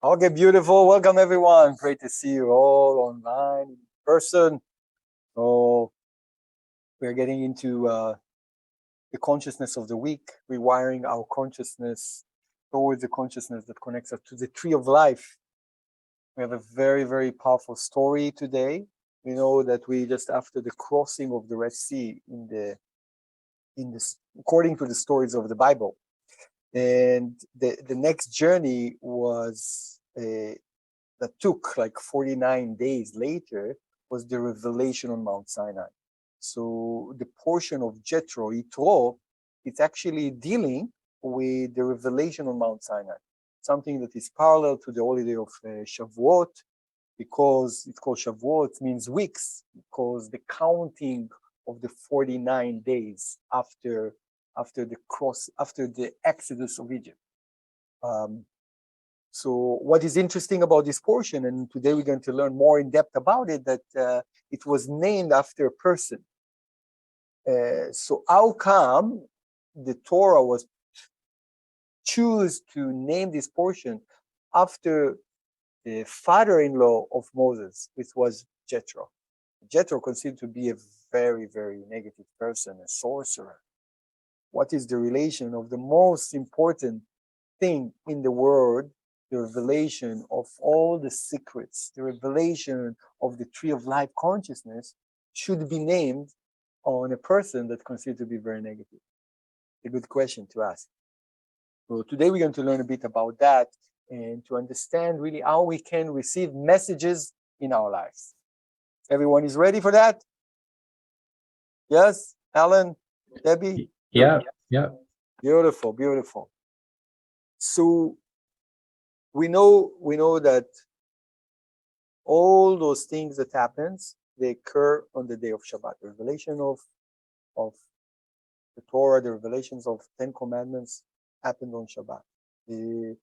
Okay, beautiful. Welcome, everyone. Great to see you all online, in person. So, we're getting into the consciousness of the week, rewiring our consciousness towards the consciousness that connects us to the tree of life. We have a very, very powerful story today. We know that we just after the crossing of the Red Sea according to the stories of the Bible, and the next journey was that took like 49 days later was the revelation on Mount Sinai. So the portion of Yitro, it's actually dealing with the revelation on Mount Sinai, something that is parallel to the holiday of Shavuot, because it's called Shavuot, means weeks, because the counting of the 49 days after the exodus of Egypt. So what is interesting about this portion, and today we're going to learn more in depth about it, that it was named after a person. So how come the Torah was choose to name this portion after the father-in-law of Moses, which was Jethro? Jethro considered to be a very, very negative person, a sorcerer. What is the relation of the most important thing in the world, the revelation of all the secrets, the revelation of the tree of life consciousness, should be named on a person that's considered to be very negative? A good question to ask. So today we're going to learn a bit about that and to understand really how we can receive messages in our lives. Everyone is ready for that? Yes, Alan, Debbie? Yeah. Beautiful, beautiful. So we know that all those things that happens, they occur on the day of Shabbat. The revelation of the Torah, the revelations of 10 Commandments happened on Shabbat. The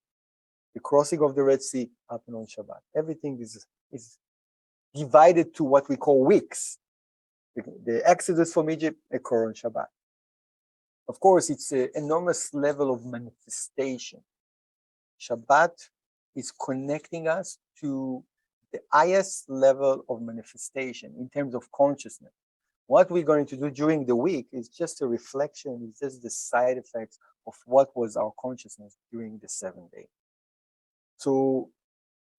crossing of the Red Sea happened on Shabbat. Everything is divided to what we call weeks. The Exodus from Egypt occurred on Shabbat. Of course, it's an enormous level of manifestation. Shabbat is connecting us to the highest level of manifestation in terms of consciousness. What we're going to do during the week is just a reflection, it's just the side effects of what was our consciousness during the 7th day. So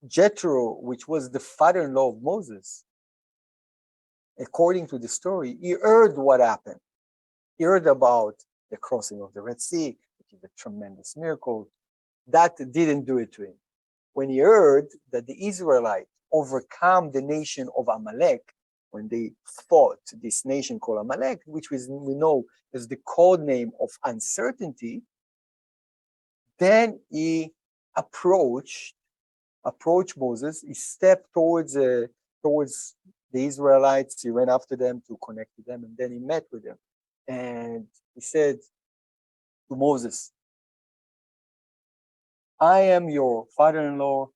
Jethro, which was the father-in-law of Moses, according to the story, he heard what happened. He heard about the crossing of the Red Sea, which is a tremendous miracle. That didn't do it to him. When he heard that the Israelites overcome the nation of Amalek, when they fought this nation called Amalek, which we know is the code name of uncertainty, then he approached Moses. He stepped towards the Israelites. He ran after them to connect with them, and then he met with them. And he said to Moses, I am your father-in-law.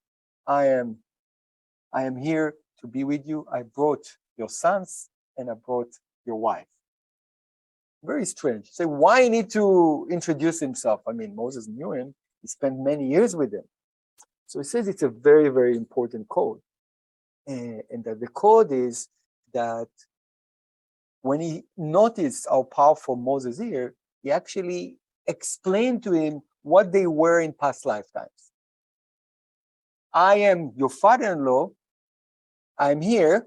I am here to be with you. I brought your sons and I brought your wife. Very strange. So why he need to introduce himself? I mean, Moses knew him. He spent many years with him. So he says it's a very, very important code. And that the code is that when he noticed how powerful Moses is, he actually explained to him what they were in past lifetimes. I am your father-in-law. I'm here. It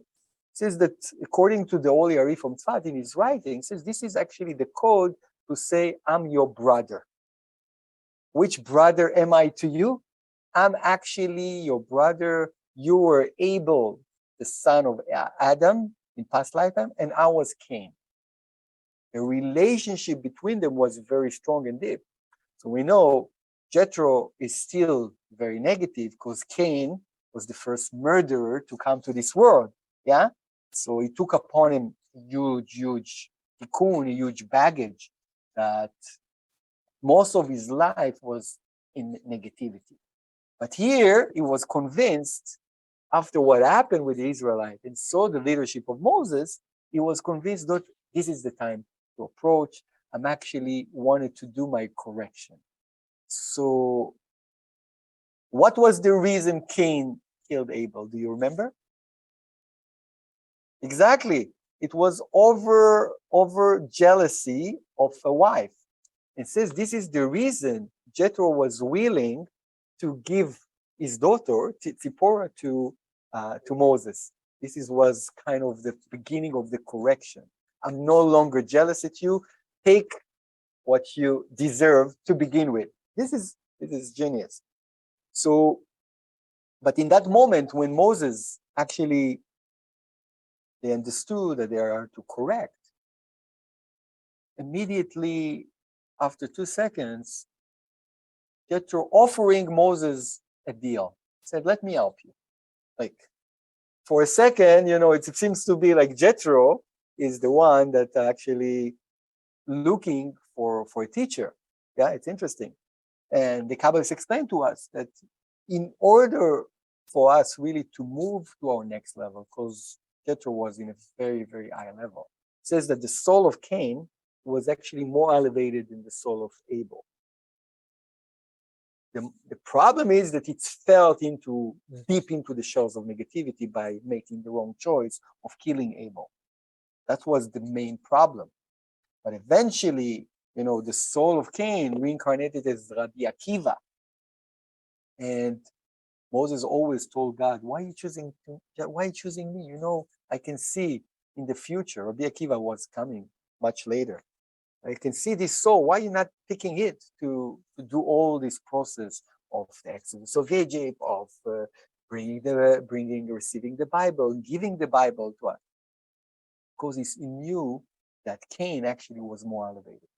says that according to the Holy Ari from Tzfat in his writing, says this is actually the code to say, I'm your brother. Which brother am I to you? I'm actually your brother. You were Abel, the son of Adam in past lifetime, and I was Cain. The relationship between them was very strong and deep. So we know Jethro is still very negative because Cain was the first murderer to come to this world. Yeah. So he took upon him huge tikkun, huge baggage that most of his life was in negativity. But here he was convinced after what happened with the Israelites and saw the leadership of Moses, he was convinced that this is the time to approach. I'm actually wanted to do my correction. So What was the reason Cain killed Abel? Do you remember? Exactly. It was over jealousy of a wife. It says this is the reason Jethro was willing to give his daughter Zipporah to Moses. Was kind of the beginning of the correction. I'm no longer jealous at you. Take what you deserve to begin with. This is genius. So, but in that moment when Moses actually they understood that they are to correct, immediately after 2 seconds, Jethro offering Moses a deal. Said, let me help you. Like, for a second, it seems to be like Jethro is the one that actually looking for a teacher. Yeah, it's interesting. And the Kabbalists explained to us that in order for us really to move to our next level, because Jethro was in a very, very high level, it says that the soul of Cain was actually more elevated than the soul of Abel. The problem is that it fell deep into the shells of negativity by making the wrong choice of killing Abel. That was the main problem. But eventually, the soul of Cain reincarnated as Rabbi Akiva. And Moses always told God, why are you choosing me? I can see in the future. Rabbi Akiva was coming much later. I can see this soul. Why are you not picking it to do all this process of the exodus of Egypt, of receiving the Bible, giving the Bible to us? Because he knew that Cain actually was more elevated.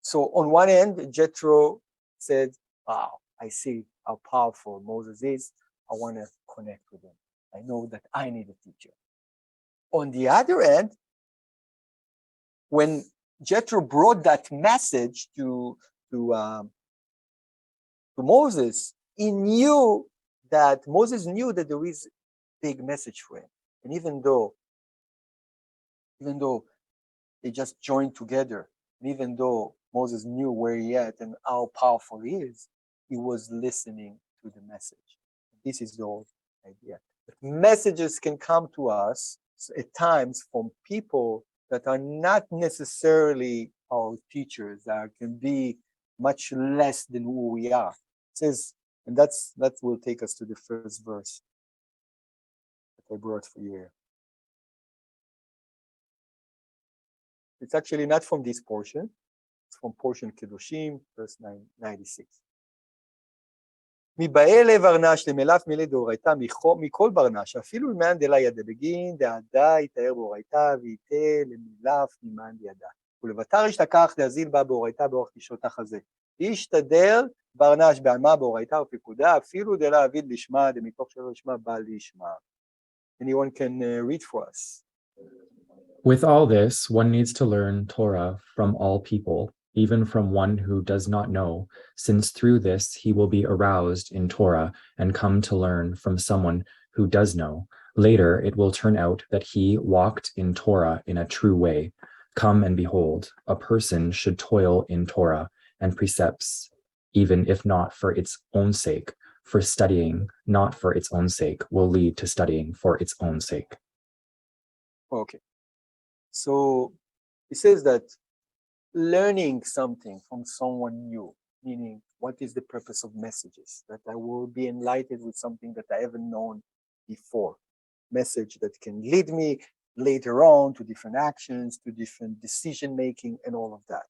So on one end, Jethro said, wow, I see how powerful Moses is. I want to connect with him. I know that I need a teacher. On the other end, when Jethro brought that message to Moses, Moses knew that there is a big message for him. And even though they just joined together, and even though Moses knew where he at and how powerful he is, he was listening to the message. This is the whole idea. But messages can come to us at times from people that are not necessarily our teachers, that can be much less than who we are. It says, and that will take us to the first verse that I brought for you here. It's actually not from this portion. It's from portion Kedoshim, verse 96. מבאי לב ארנש למלף מילי דאורייתא מכל ברנש, אפילו למען דלה ידע בגין, דעדה יתאר באורייתא ויתה למלף ממען ידע. ולבטר ישתכח דאזיל בה באורייתא באורך תשעותך הזה. ישתדר ברנש בעלמה באורייתא ופיקודה, אפילו דלה אביד לשמה, דמתוך שלא לשמה בא לשמה. Anyone can read for us. With all this, one needs to learn Torah from all people, even from one who does not know, since through this he will be aroused in Torah and come to learn from someone who does know. Later, it will turn out that he walked in Torah in a true way. Come and behold, a person should toil in Torah and precepts, even if not for its own sake, for studying not for its own sake will lead to studying for its own sake. Okay. So it says that learning something from someone new, meaning what is the purpose of messages, that I will be enlightened with something that I haven't known before. Message that can lead me later on to different actions, to different decision making and all of that.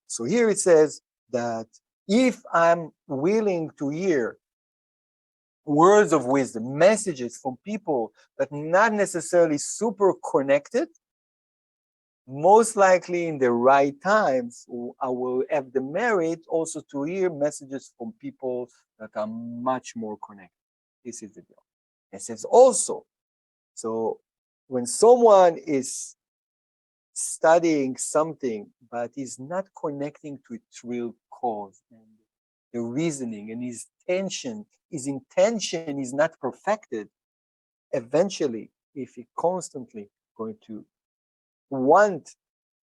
So here it says that if I'm willing to hear words of wisdom, messages from people that not necessarily super connected, most likely in the right times, I will have the merit also to hear messages from people that are much more connected. This is the deal. It says also, so when someone is studying something but is not connecting to its real cause and the reasoning and his intention is not perfected, eventually, if he constantly going to want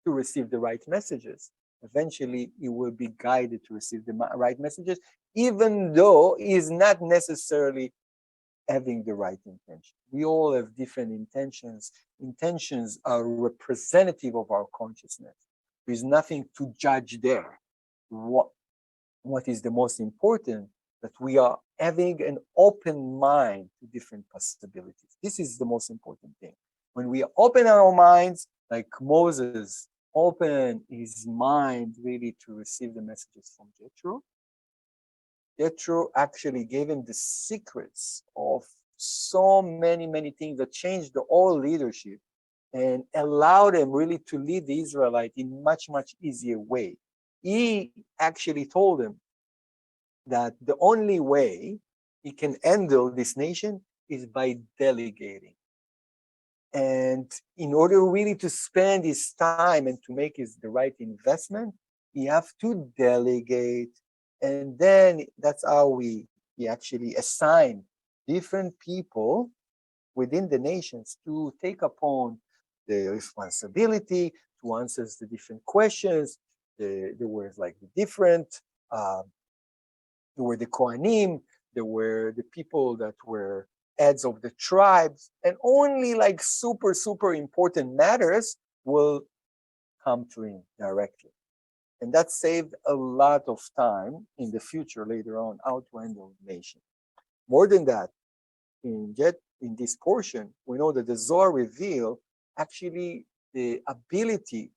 to receive the right messages, eventually he will be guided to receive the right messages, even though he is not necessarily having the right intention. We all have different intentions. Intentions are representative of our consciousness. There is nothing to judge there. What is the most important? That we are having an open mind to different possibilities. This is the most important thing. When we open our minds, like Moses opened his mind really to receive the messages from Jethro, Jethro actually gave him the secrets of so many things that changed the whole leadership and allowed him really to lead the Israelite in much easier way. He actually told him that the only way he can handle this nation is by delegating. And in order really to spend his time and to make the right investment, he have to delegate. And then that's how he actually assign different people within the nations to take upon the responsibility to answer the different questions. There were like the different, there were the Kohanim, there were the people that were heads of the tribes, and only like super important matters will come to him directly. And that saved a lot of time in the future later on how to handle the nation. More than that, in this portion, we know that the Zohar reveal actually the ability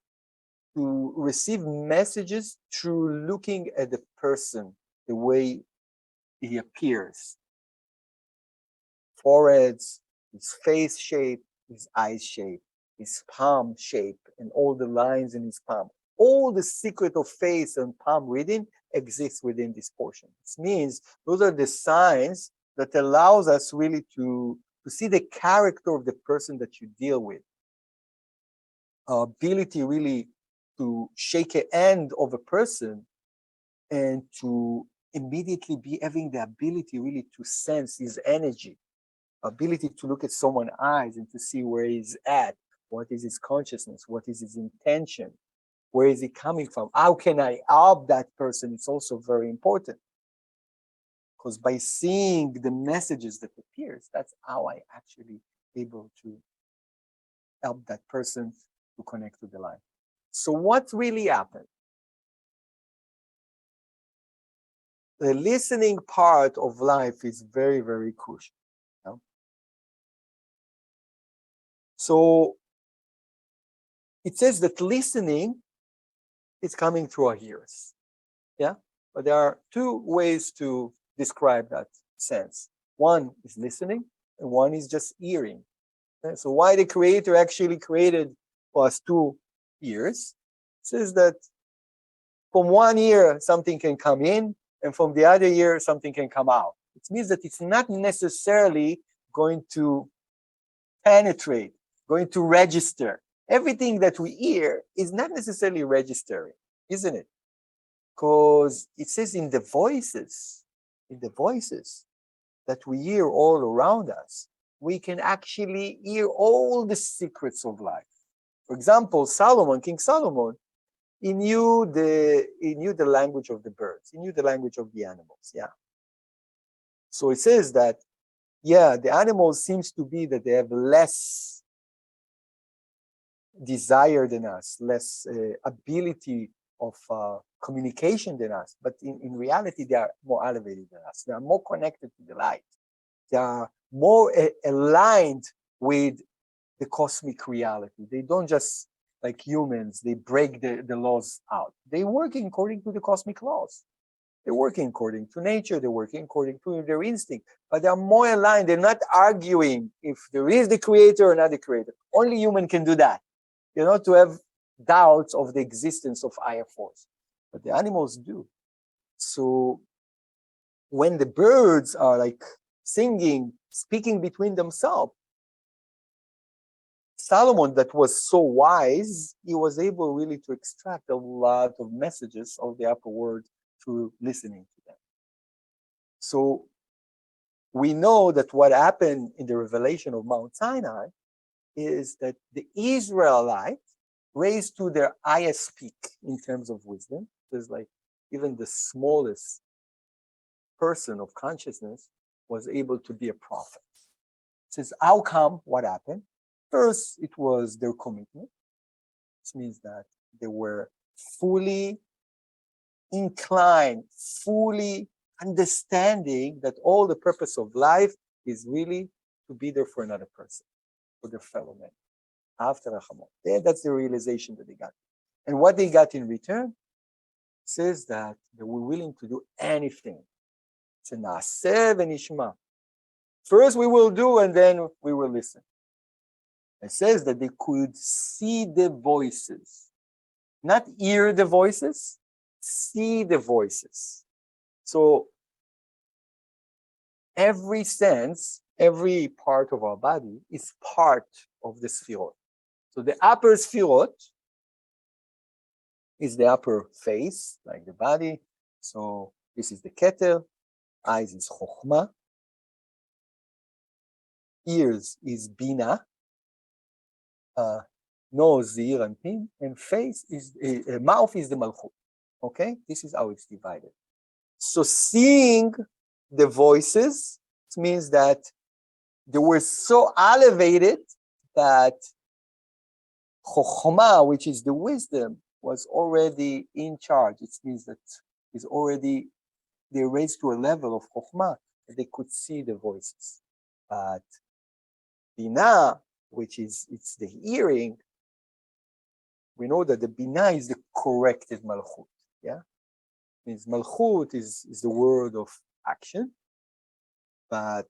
to receive messages through looking at the person, the way he appears. Foreheads, his face shape, his eyes shape, his palm shape, and all the lines in his palm. All the secret of face and palm reading exists within this portion. This means those are the signs that allows us really to see the character of the person that you deal with. Our ability really to shake a hand of a person and to immediately be having the ability really to sense his energy, ability to look at someone's eyes and to see where he's at, what is his consciousness, what is his intention, where is he coming from, how can I help that person? It's also very important. Because by seeing the messages that appears, that's how I actually able to help that person to connect to the light. So what really happened? The listening part of life is very crucial. You know? So it says that listening is coming through our ears. Yeah, but there are two ways to describe that sense. One is listening, and one is just hearing. Okay? So why the Creator actually created for us two ears? It says that from one ear something can come in, and from the other ear something can come out. It means that it's not necessarily going to penetrate, going to register. Everything that we hear is not necessarily registering, isn't it? Because it says in the voices that we hear all around us, we can actually hear all the secrets of life. For example, King Solomon, he knew the language of the birds, he knew the language of the animals. Yeah. So it says that, yeah, the animals seems to be that they have less desire than us, less ability of communication than us, but in reality they are more elevated than us. They are more connected to the light. They are more aligned with the cosmic reality. They don't just, like humans, they break the laws out. They're working according to the cosmic laws. They're working according to nature. They're working according to their instinct. But they're more aligned. They're not arguing if there is the creator or not the creator. Only human can do that. You know, to have doubts of the existence of higher force. But the animals do. So when the birds are like singing, speaking between themselves, Solomon, that was so wise, he was able really to extract a lot of messages of the upper world through listening to them. So we know that what happened in the revelation of Mount Sinai is that the Israelites raised to their highest peak in terms of wisdom. There's like even the smallest person of consciousness was able to be a prophet. It says, how come? What happened? First, it was their commitment. This means that they were fully inclined, fully understanding that all the purpose of life is really to be there for another person, for their fellow man. After Rachamot. That's the realization that they got. And what they got in return says that they were willing to do anything. It's a na'aseh v'nishma. First we will do and then we will listen. It says that they could see the voices, not hear the voices, see the voices. So every sense, every part of our body is part of the sphirot. So the upper sphirot is the upper face, like the body. So this is the keter, eyes is chokhmah, ears is bina, nose, ear, and pin, and face is mouth is the malchut. Okay, this is how it's divided. So seeing the voices means that they were so elevated that chokhmah, which is the wisdom, was already in charge. It means that is already they raised to a level of chokhmah that they could see the voices. But bina, which is it's the hearing, we know that the bina is the corrected malchut. Yeah, means malchut is the word of action, but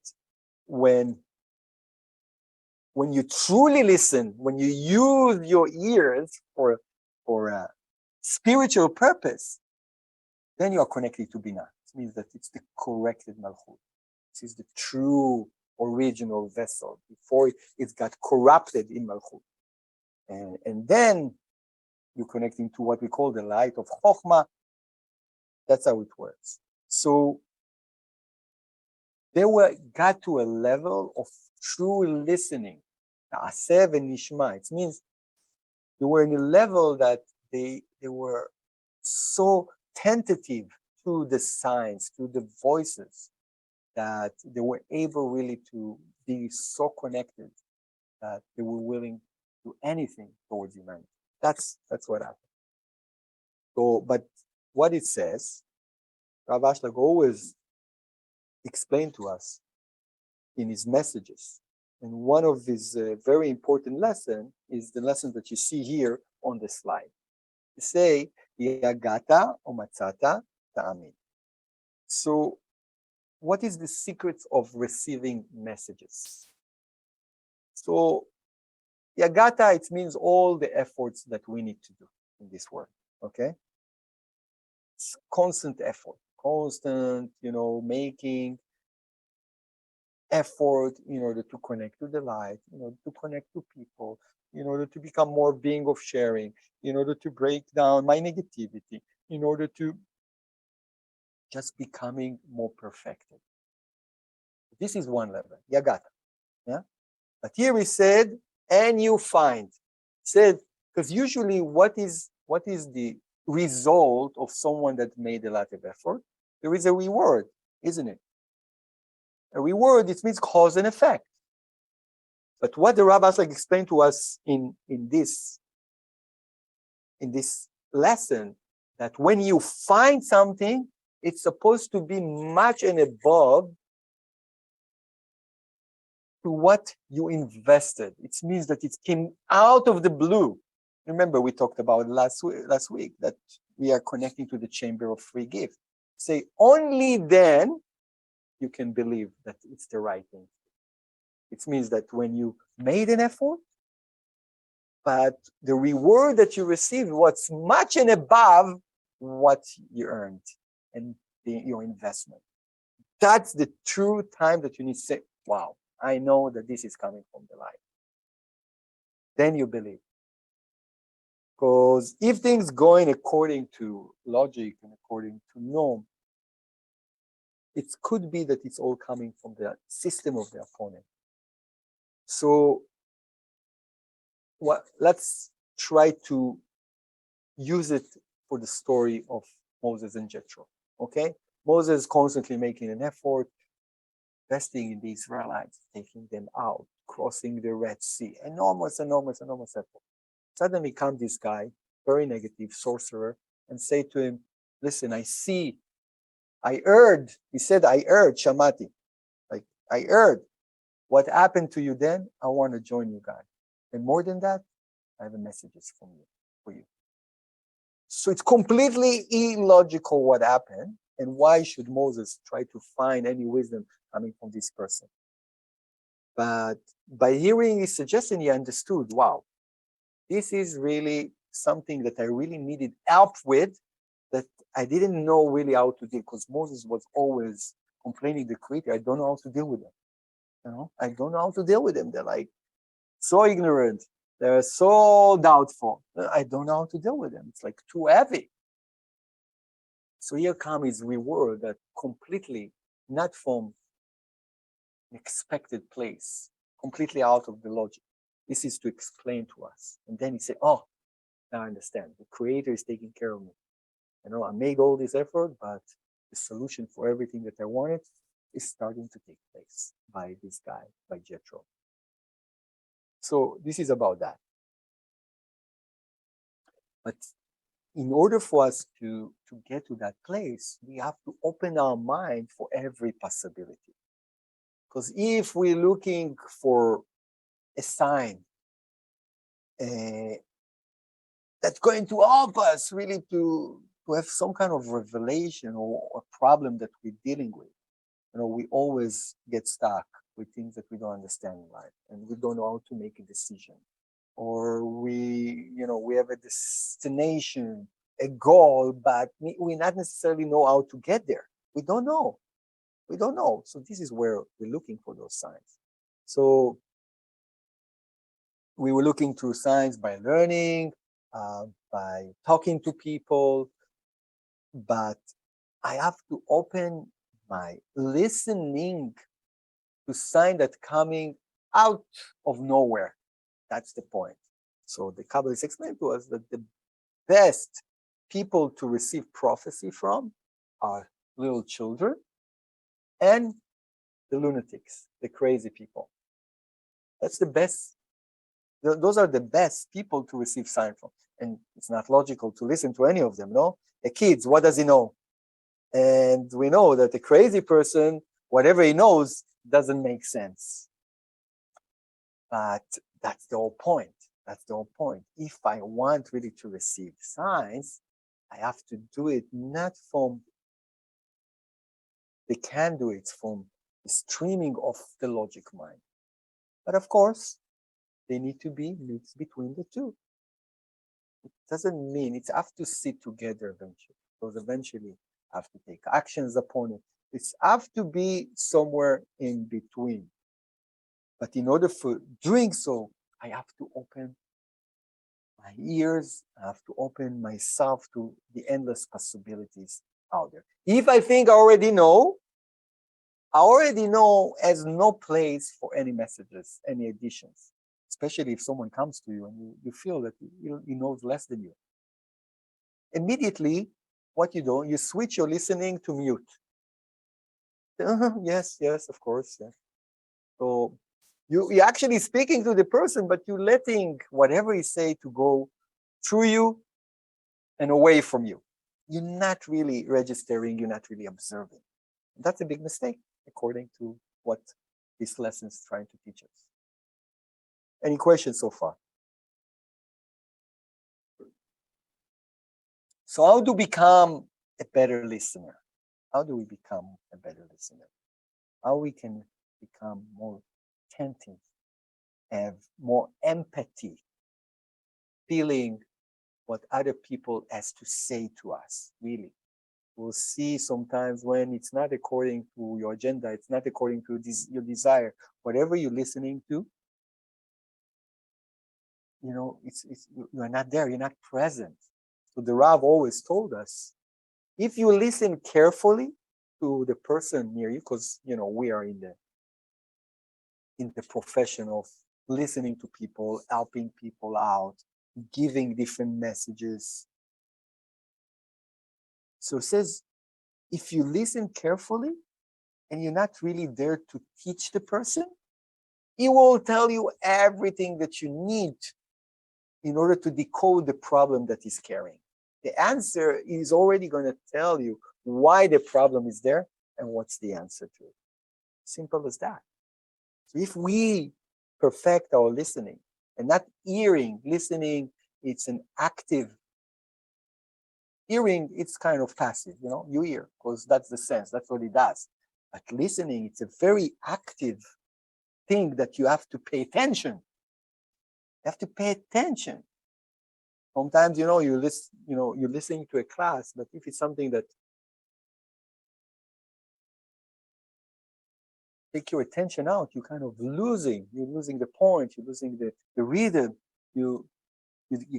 when you truly listen, when you use your ears for a spiritual purpose, then you are connected to bina. It means that it's the corrected malchut. This is the true original vessel before it got corrupted in malchut, and then you're connecting to what we call the light of chokhmah. That's how it works. So they got to a level of true listening. Na'aseh v'nishma. It means they were in a level that they were so tentative to the signs, to the voices, that they were able really to be so connected that they were willing to do anything towards humanity. That's what happened. So, but what it says, Rav Ashlag always explained to us in his messages. And one of his very important lessons is the lesson that you see here on the slide. You say, Yagata o matzata ta'amin. So, what is the secret of receiving messages? So, Yagata, it means all the efforts that we need to do in this world, okay? It's constant effort, making effort in order to connect to the light, in order to connect to people, in order to become more being of sharing, in order to break down my negativity, in order to just becoming more perfected. This is one level, Yagata. Yeah. But here we said, and you find. Said, because usually what is the result of someone that made a lot of effort? There is a reward, isn't it? A reward, it means cause and effect. But what the Rav Ashlag explained to us in this lesson, that when you find something, it's supposed to be much and above to what you invested. It means that it came out of the blue. Remember, we talked about last week that we are connecting to the chamber of free gift. Say, only then you can believe that it's the right thing. It means that when you made an effort, but the reward that you received was much and above what you earned and your investment. That's the true time that you need to say, wow, I know that this is coming from the light. Then you believe. Because if things going according to logic and according to norm, it could be that it's all coming from the system of the opponent. So let's try to use it for the story of Moses and Jethro. Okay? Moses constantly making an effort, investing in the Israelites, taking them out, crossing the Red Sea. Enormous, enormous, enormous effort. Suddenly comes this guy, very negative sorcerer, and say to him, listen, I heard, he said, I heard, Shamati. Like, I heard what happened to you then. I want to join you guys. And more than that, I have messages from you, for you. So it's completely illogical what happened. And why should Moses try to find any wisdom coming from this person? But by hearing his suggestion, he understood, wow, this is really something that I really needed help with, that I didn't know really how to deal, because Moses was always complaining to the Creator, I don't know how to deal with them. You know, I don't know how to deal with them. They're like so ignorant. They're so doubtful. I don't know how to deal with them. It's like too heavy. So here comes his reward that completely not from an expected place, completely out of the logic. This is to explain to us. And then he said, oh, now I understand. The Creator is taking care of me. You know, I made all this effort, but the solution for everything that I wanted is starting to take place by this guy, by Jethro. So this is about that. But in order for us to get to that place, we have to open our mind for every possibility. Because if we're looking for a sign that's going to help us really to have some kind of revelation or a problem that we're dealing with, you know, we always get stuck with things that we don't understand in life, and we don't know how to make a decision. Or we have a destination, a goal, but we not necessarily know how to get there. We don't know. So this is where we're looking for those signs. So we were looking through signs by learning, by talking to people, but I have to open my listening to sign that coming out of nowhere. That's the point. So the Kabbalists explained to us that the best people to receive prophecy from are little children and the lunatics, the crazy people. That's the best. Those are the best people to receive sign from. And it's not logical to listen to any of them, no? A kid, what does he know? And we know that the crazy person, whatever he knows, doesn't make sense. But that's the whole point. That's the whole point. If I want really to receive signs, I have to do it not from the conduits, from the streaming of the logic mind. But of course, they need to be mixed between the two. It doesn't mean it have to sit together eventually, because eventually I have to take actions upon it. It's have to be somewhere in between. But in order for doing so, I have to open my ears, I have to open myself to the endless possibilities out there. If I think I already know has no place for any messages, any additions, especially if someone comes to you and you feel that he knows less than you. Immediately, what you do, you switch your listening to mute. Yes, of course. Yes. So you're actually speaking to the person, but you're letting whatever he say to go through you and away from you. You're not really registering, you're not really observing. That's a big mistake, according to what this lesson is trying to teach us. Any questions so far? So how do we become a better listener? How do we become a better listener? How we can become more attentive, have more empathy, feeling what other people has to say to us, really. We'll see sometimes when it's not according to your agenda, it's not according to your desire, whatever you're listening to, you are not there, you're not present. So the Rav always told us, if you listen carefully to the person near you, because we are in the profession of listening to people, helping people out, giving different messages. So it says, if you listen carefully and you're not really there to teach the person, he will tell you everything that you need in order to decode the problem that he's carrying. The answer is already going to tell you why the problem is there and what's the answer to it. Simple as that. So if we perfect our listening and not hearing, listening, it's an active. Hearing, it's kind of passive, you hear, because that's the sense, that's what it does. But listening, it's a very active thing that you have to pay attention. You have to pay attention. Sometimes, you're listening to a class, but if it's something that take your attention out, you're kind of losing the point, you're losing the rhythm, you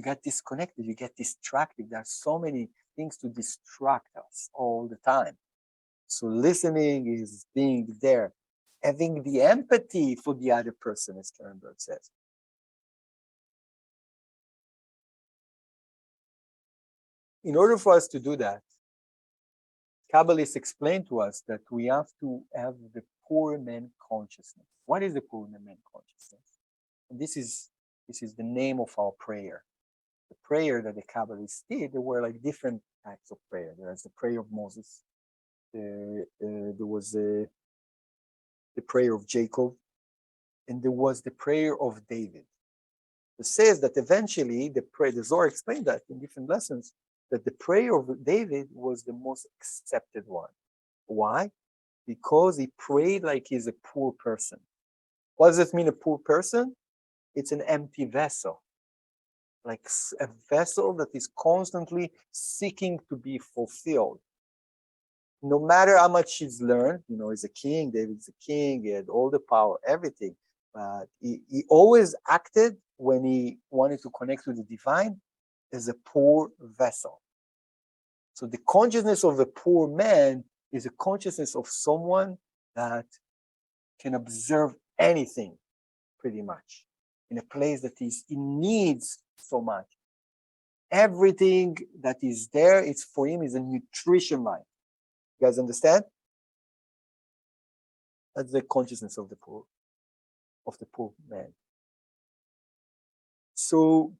get disconnected, you get distracted. There are so many things to distract us all the time. So listening is being there, having the empathy for the other person, as Karen Berg says. In order for us to do that, Kabbalists explain to us that we have to have the poor man consciousness. What is the poor man consciousness? And this is the name of our prayer. The prayer that the Kabbalists did, there were like different types of prayer. There's the prayer of Moses. There was the prayer of Jacob, and there was the prayer of David. It says that eventually the Zohar explained that in different lessons, that the prayer of David was the most accepted one. Why? Because he prayed like he's a poor person. What does it mean, a poor person? It's an empty vessel, like a vessel that is constantly seeking to be fulfilled. No matter how much he's learned, he's a king, David's a king, he had all the power, everything. But he always acted when he wanted to connect with the divine as a poor vessel. So the consciousness of a poor man is a consciousness of someone that can observe anything, pretty much, in a place that he needs so much. Everything that is there, it's for him, is a nutrition line. You guys understand? That's the consciousness of the poor man. So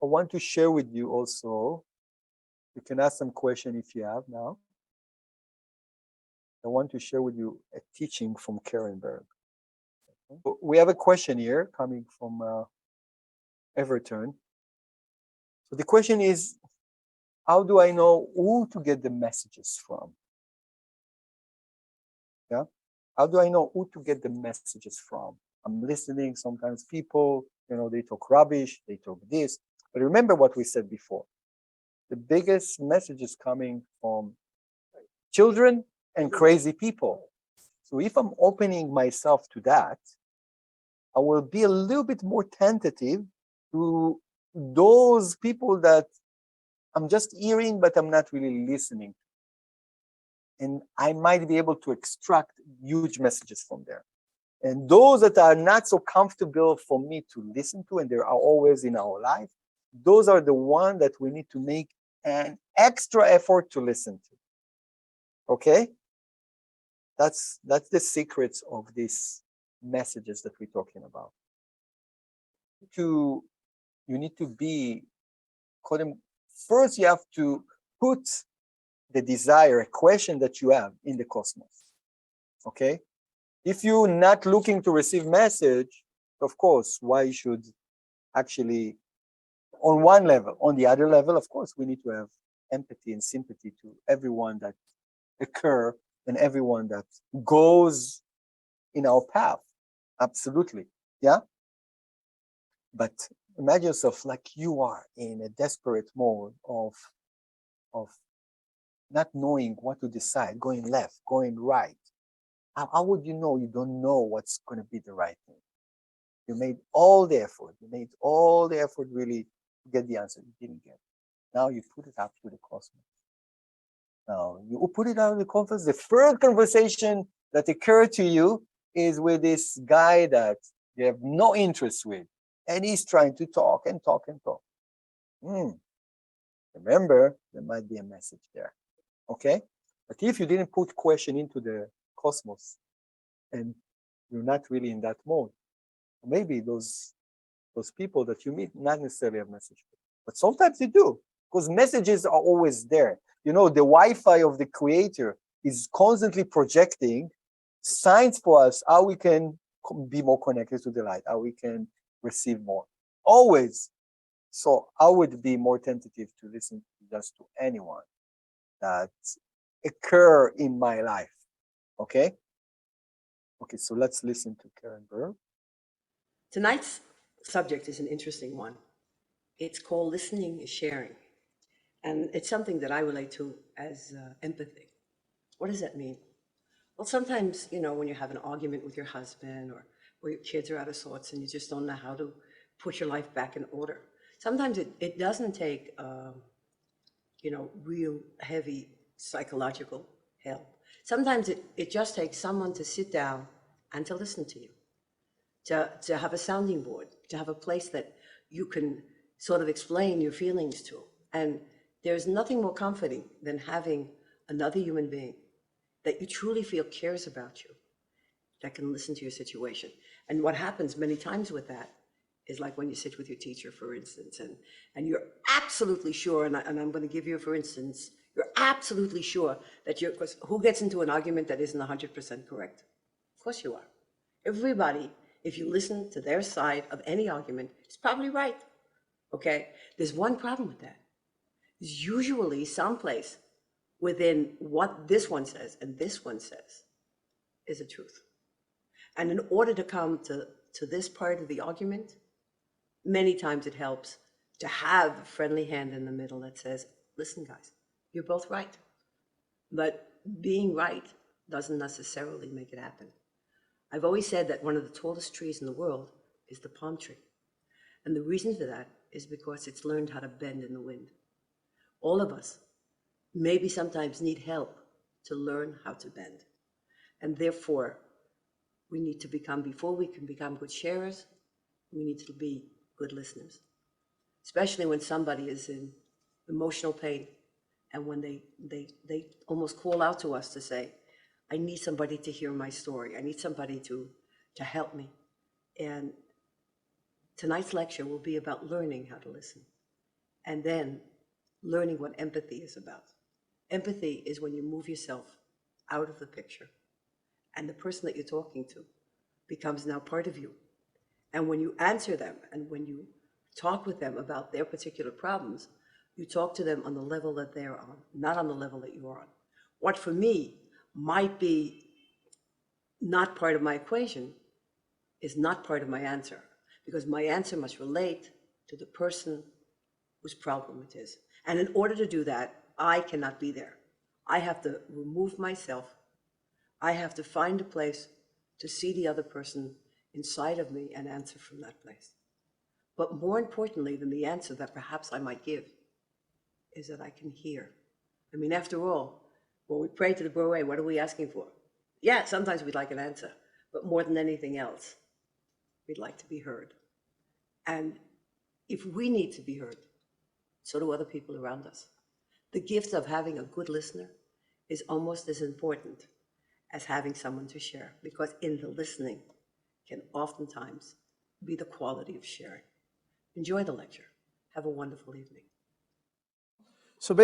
I want to share with you also, you can ask some question if you have now. I want to share with you a teaching from Karen Berg. We have a question here coming from Everton. So the question is, how do I know who to get the messages from? Yeah? How do I know who to get the messages from? I'm listening, sometimes people, they talk rubbish, they talk this. But remember what we said before. The biggest message is coming from children and crazy people. So if I'm opening myself to that, I will be a little bit more tentative to those people that I'm just hearing, but I'm not really listening. And I might be able to extract huge messages from there. And those that are not so comfortable for me to listen to, and they are always in our life, those are the ones that we need to make an extra effort to listen to. Okay? That's the secrets of these messages that we're talking about. You need to be, first you have to put the desire, a question that you have in the cosmos. Okay? If you're not looking to receive message, of course, why you should actually, on one level, on the other level, of course, we need to have empathy and sympathy to everyone that occur and everyone that goes in our path. Absolutely. Yeah? But imagine yourself like you are in a desperate mode of not knowing what to decide, going left, going right. How would you know? You don't know what's going to be the right thing. You made all the effort. You made all the effort really to get the answer. You didn't get it. Now you put it out to the cosmos. Now you put it out in the conference. The first conversation that occurred to you is with this guy that you have no interest with. And he's trying to talk and talk and talk. Remember, there might be a message there. Okay? But if you didn't put question into the cosmos and you're not really in that mode, maybe those people that you meet not necessarily have message, but sometimes you do, because messages are always there. You know, the Wi-Fi of the creator is constantly projecting signs for us how we can be more connected to the light, how we can receive more. Always. So I would be more tentative to listen just to anyone that occur in my life. Okay? Okay, so let's listen to Karen Berg. Tonight's subject is an interesting one. It's called Listening is Sharing. And it's something that I relate to as empathy. What does that mean? Well, sometimes, when you have an argument with your husband or your kids are out of sorts and you just don't know how to put your life back in order. Sometimes it doesn't take, real heavy psychological help. Sometimes it just takes someone to sit down and to listen to you, to have a sounding board, to have a place that you can sort of explain your feelings to. And there's nothing more comforting than having another human being that you truly feel cares about you, that can listen to your situation. And what happens many times with that is like when you sit with your teacher, for instance, and you're absolutely sure, and I'm going to give you, for instance, you're absolutely sure that because who gets into an argument that isn't 100% correct? Of course you are. Everybody, if you listen to their side of any argument, is probably right. Okay? There's one problem with that. There's usually someplace within what this one says and this one says is the truth. And in order to come to this part of the argument, many times it helps to have a friendly hand in the middle that says, listen, guys, you're both right. But being right doesn't necessarily make it happen. I've always said that one of the tallest trees in the world is the palm tree. And the reason for that is because it's learned how to bend in the wind. All of us maybe sometimes need help to learn how to bend. And therefore, we need to become, before we can become good sharers, we need to be good listeners. Especially when somebody is in emotional pain and when they almost call out to us to say, I need somebody to hear my story. I need somebody to help me. And tonight's lecture will be about learning how to listen and then learning what empathy is about. Empathy is when you move yourself out of the picture and the person that you're talking to becomes now part of you. And when you answer them and when you talk with them about their particular problems, you talk to them on the level that they're on, not on the level that you're on. What for me might be not part of my equation is not part of my answer, because my answer must relate to the person whose problem it is. And in order to do that, I cannot be there. I have to remove myself. I have to find a place to see the other person inside of me and answer from that place. But more importantly than the answer that perhaps I might give is that I can hear. I mean, after all, when we pray to the Borei, what are we asking for? Yeah, sometimes we'd like an answer, but more than anything else, we'd like to be heard. And if we need to be heard, so do other people around us. The gift of having a good listener is almost as important as having someone to share, because in the listening can oftentimes be the quality of sharing. Enjoy the lecture. Have a wonderful evening. So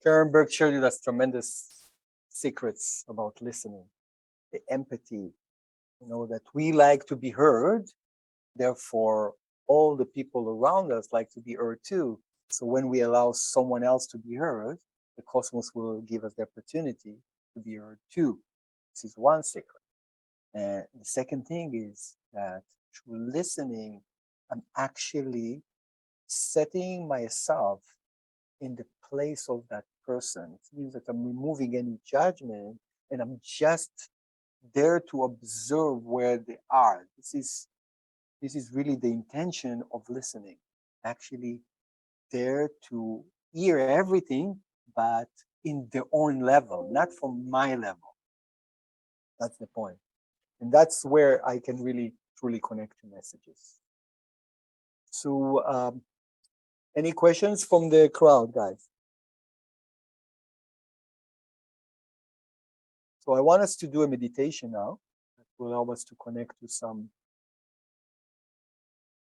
Karen Berg shared us tremendous secrets about listening, the empathy, that we like to be heard. Therefore, all the people around us like to be heard too. So when we allow someone else to be heard, the cosmos will give us the opportunity to be heard too. This is one secret. And the second thing is that through listening, I'm actually setting myself in the place of that person. It means that I'm removing any judgment and I'm just there to observe where they are. This is really the intention of listening. Actually there to hear everything, but in their own level, not from my level. That's the point. And that's where I can really truly connect to messages. So any questions from the crowd, guys? So I want us to do a meditation now that will allow us to connect to some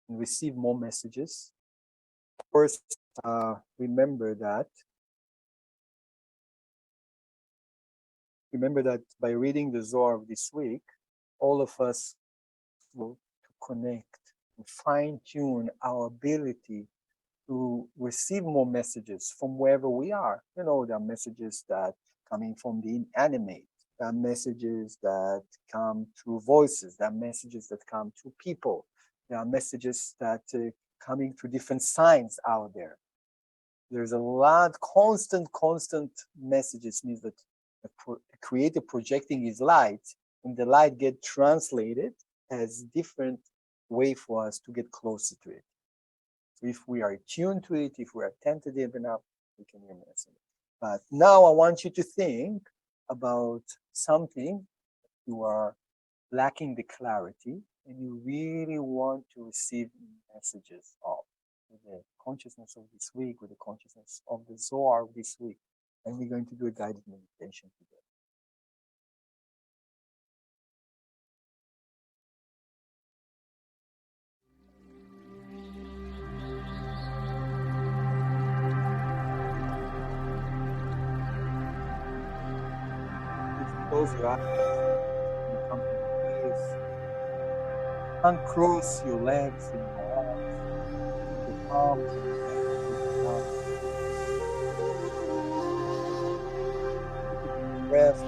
and receive more messages. First, remember that by reading the Zohar of this week, all of us will connect and fine-tune our ability to receive more messages from wherever we are. You know, there are messages that coming from the inanimate. There are messages that come through voices. There are messages that come through people. There are messages that coming through different signs out there. There's a lot, constant messages means that the creator projecting his light, and the light get translated as different way for us to get closer to it. So if we are tuned to it, if we are attentive enough, we can hear messages. But now I want you to think about something you are lacking the clarity and you really want to receive messages of, with the consciousness of this week, with the consciousness of the Zohar of this week. And we're going to do a guided meditation together. Close your eyes and come to the place. Uncross your legs and your arms, your palms and your hands with your palms. Breath,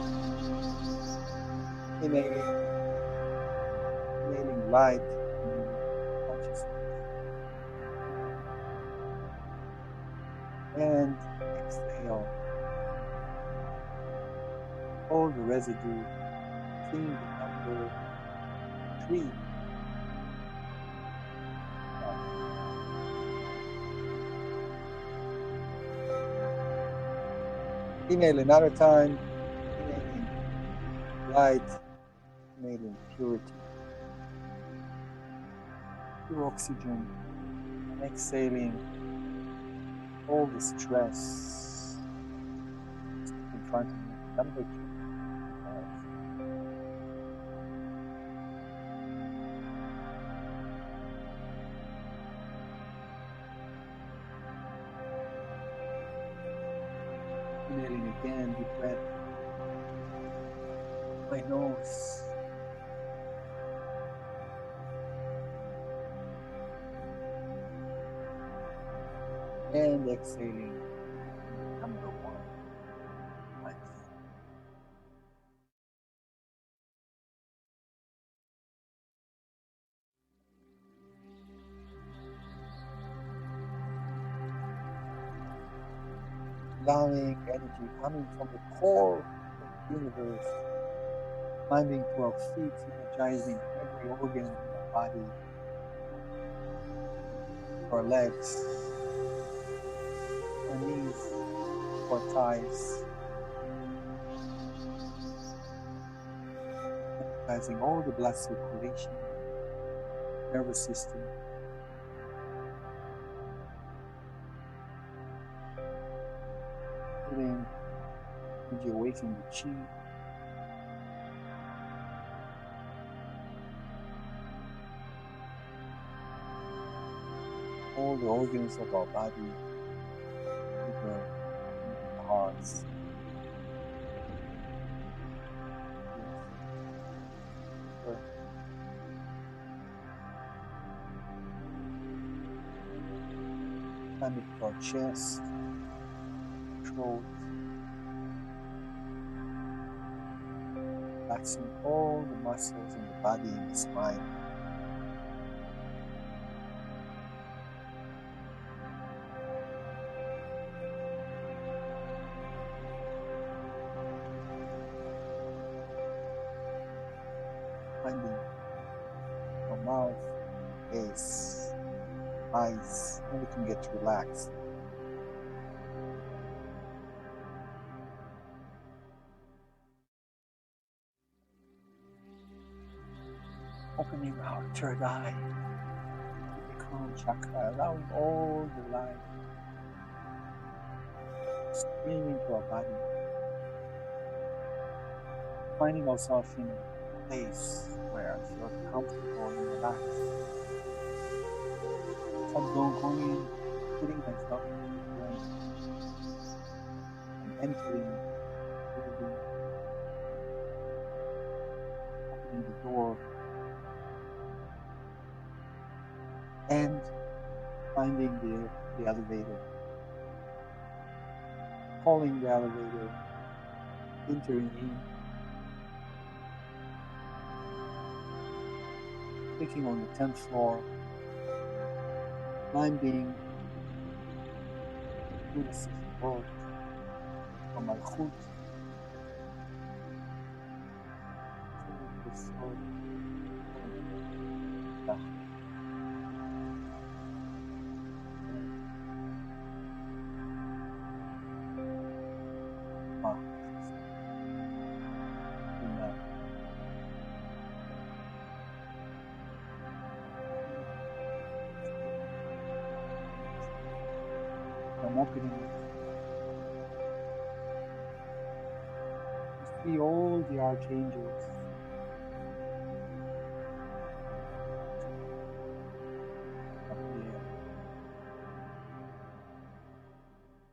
inhaling light, inhaling consciousness, and exhale all the residue. Seeing the number 3. Inhale another time, inhaling light, inhaling purity, pure oxygen, and exhaling all the stress in front of you. Number 2. Inhaling again, deep breath by nose. And exhaling number 1. Life. Allowing energy coming from the core of the universe, climbing to our feet, energizing every organ in our body, our legs, our knees, our thighs, energizing all the blood circulation, nervous system, feeling energy awakening the chi, all the organs of our body, liver, the hearts, coming to our chest, throat, relaxing all the muscles in the body and the spine. Finding our mouth, face, eyes, everything gets relaxed. Opening our third eye, the crown chakra, allowing all the light to stream into our body. Finding ourselves in a place where I feel comfortable and relaxed. Some don't going, putting myself in the brain and entering the building, opening the door, and finding the elevator, calling the elevator, entering in, clicking on the 10th floor, climbing through the 6th floor from Malchut, I'm opening it. You see all the archangels up there.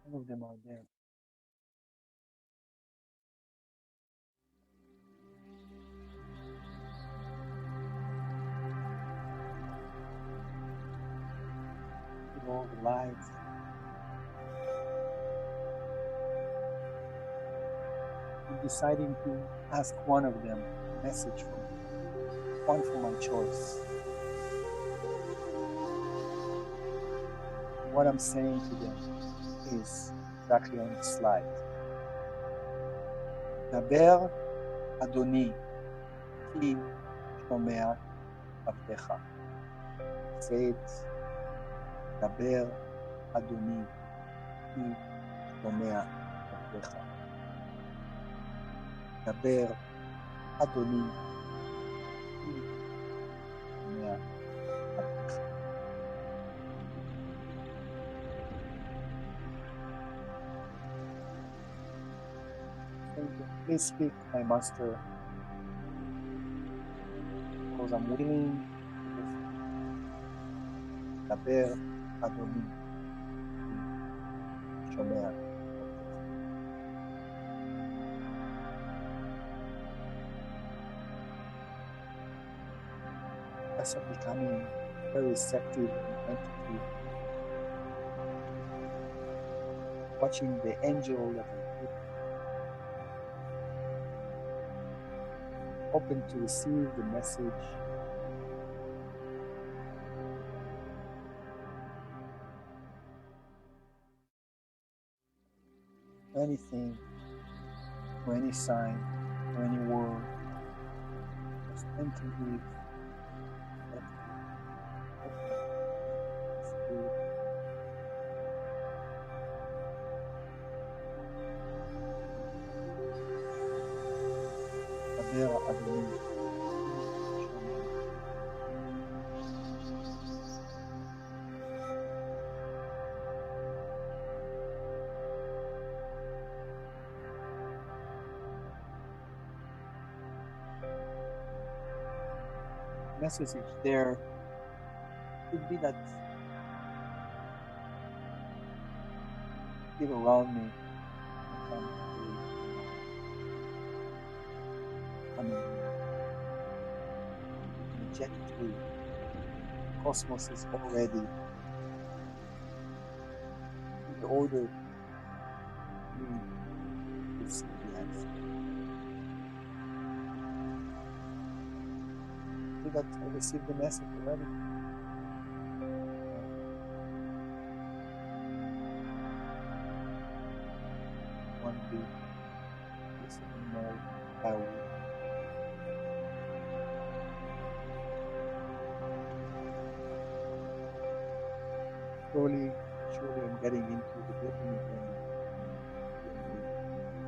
All of them are there. With all the lights. I'm deciding to ask one of them a message from me, one for my choice. What I'm saying to them is exactly on the slide. דבר אדוני, כי שומע עבדך. Say it. דבר אדוני, כי שומע עבדך. דבר אדוני, כי שומע עבדך. Please speak, my master, because I'm willing to listen. דבר אדוני, כי שומע עבדך. As I'm becoming very receptive and attentive, watching the angel that I keep, open to receive the message, anything, or any sign, or any word, just attentively, דבר אדוני. Message there could be that people around me become energetically. Cosmos is already in the order we receive the answer. That I received the message already. One day, listening more power. Slowly, surely I'm getting into the building again.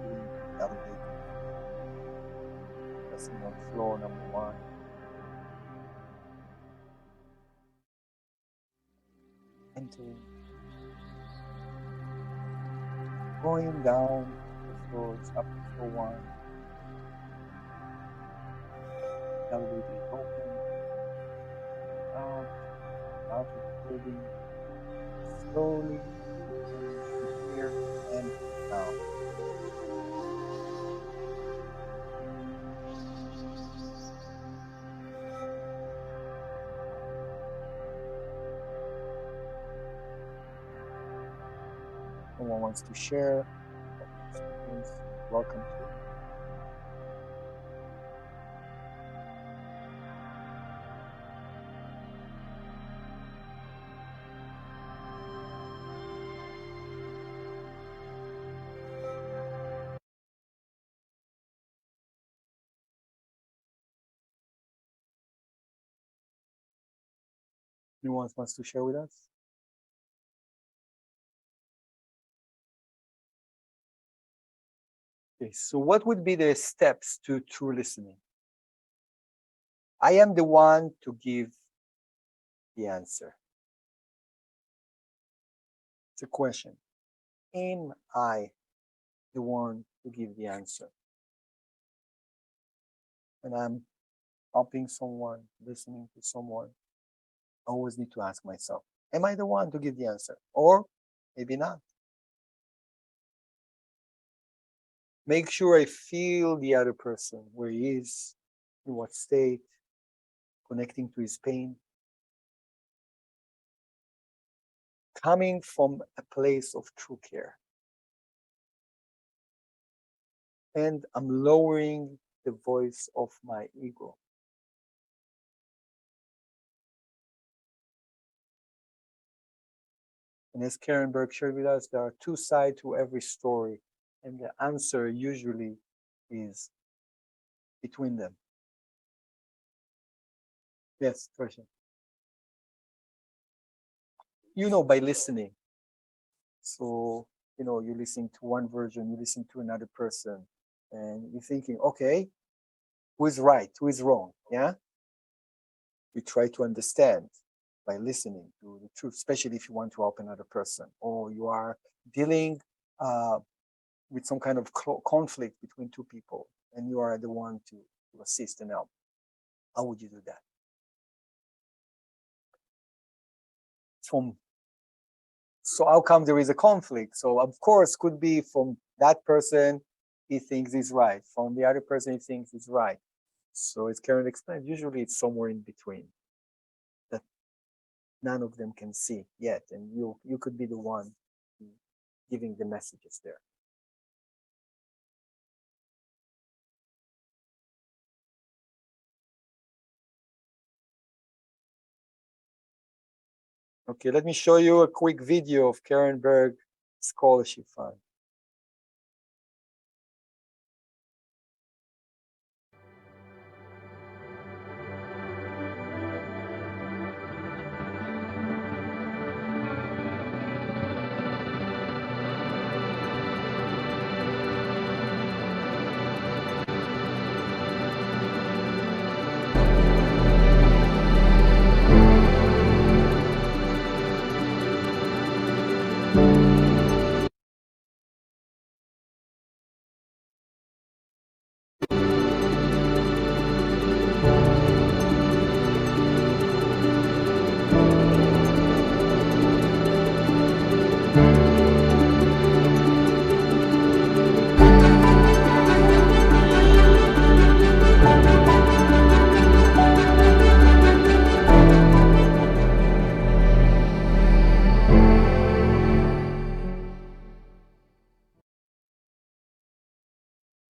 Doing the elevator. Pressing on floor number 1. entering, going down the floors up to floor 1. Elevator is open, out of the building, slowly returning to here and now. Someone wants to share experience, welcome to. Anyone wants to share with us? Okay, so what would be the steps to true listening? I am the one to give the answer. It's a question. Am I the one to give the answer? When I'm helping someone, listening to someone, I always need to ask myself, am I the one to give the answer? Or maybe not. Make sure I feel the other person, where he is, in what state, connecting to his pain. Coming from a place of true care. And I'm lowering the voice of my ego. And as Karen Berg shared with us, there are two sides to every story, and the answer usually is between them. Yes, question. By listening. So, you're listening to one version, you listen to another person, and you're thinking, okay, who is right, who is wrong? Yeah? You try to understand by listening to the truth, especially if you want to help another person, or you are dealing with some kind of conflict between two people, and you are the one to assist and help. How would you do that? So how come there is a conflict? So of course, could be from that person, he thinks he's right. From the other person, he thinks he's right. So as Karen explained, usually it's somewhere in between that none of them can see yet, and you could be the one giving the messages there. Okay, let me show you a quick video of Karen Berg Scholarship Fund.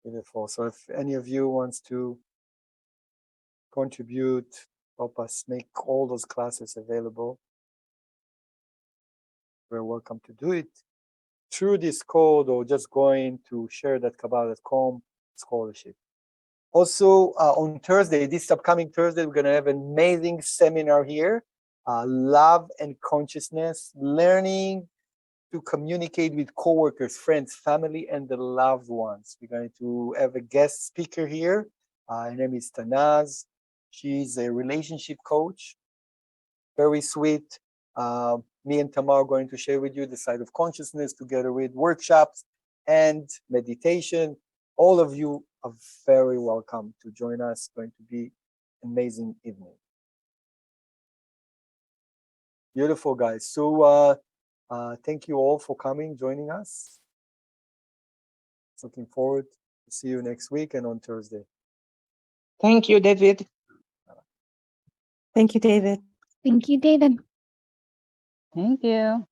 Beautiful. So if any of you wants to contribute, help us make all those classes available, we're welcome to do it through this code or just going to share.kabbalah.com scholarship. Also, on Thursday, this upcoming Thursday, we're going to have an amazing seminar here, Love and Consciousness, learning to communicate with coworkers, friends, family, and the loved ones. We're going to have a guest speaker here. Her name is Tanaz. She's a relationship coach, very sweet. Me and Tamar are going to share with you the side of consciousness together with workshops and meditation. All of you are very welcome to join us. It's going to be an amazing evening. Beautiful, guys. So thank you all for coming, joining us. Looking forward to see you next week and on Thursday. Thank you, David. Thank you, David. Thank you, David. Thank you.